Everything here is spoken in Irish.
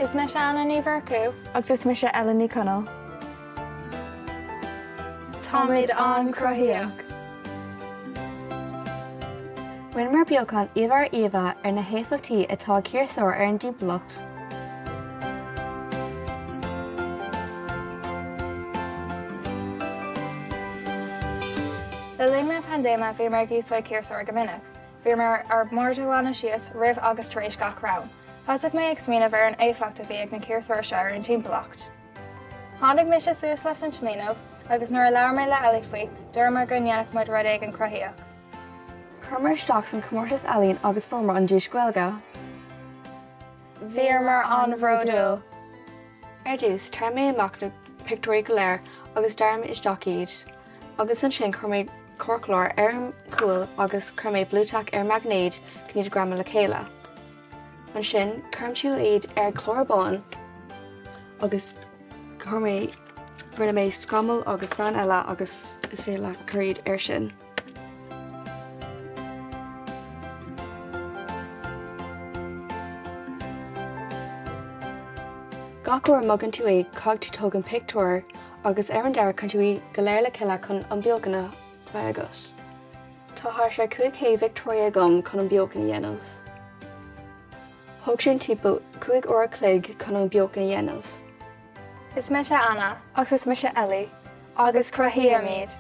Is me se Anna ní bharcú? Agus is me se Ellen ní Conall. Táid an cruthaíoch. Rin mar beagán Íomhar Eva ar na héadachtaí atá círeasóir ar an dtimpeallacht. Le linn na pandéma bhí mar gúsfuil círeasóir go minic. Bhí mar ar mórdeána síos roimh agus tar éis gach rám. Thosaigh mé ag smíanamh ar an éifeachta bhí ag na círeasóir seo ar an timpeallacht. Tháinig mé sé suas leis an tmíanamh agus nuair a leabhar mé le ealaí faoi, dúirt go ndeannach muid rud ag an cruthaíoch. Chumar isteach san Comórtas Ealaín agus formar an dúis Gaeilge. Bhíar mar an bhródú. Ar dús, tar mé amach na pictóirí go léir agus dearm isteach iad. Agus an sin chur mé corclóir ar an cúil agus chur mé blúteach ar magnéid cníd grama le chéile. An sin, chum siú iad ar chlórbáin agus chur mé rinne mé scamal agus bhean eile agus is fé le chuid ar sin. Gachúir magan tú é cog tú tóg an pictóir agus ar an deir chun tú í go léir le ciile chun an beagana bhegus. Tá thar sé chuig Victoria gom chun an beagana dhéanamh. Thug sin timpeall 5 uair cloig chun an beagana dhéanamh. Is me se Anna Agus is me se Ellie agus cruthaíoch míad.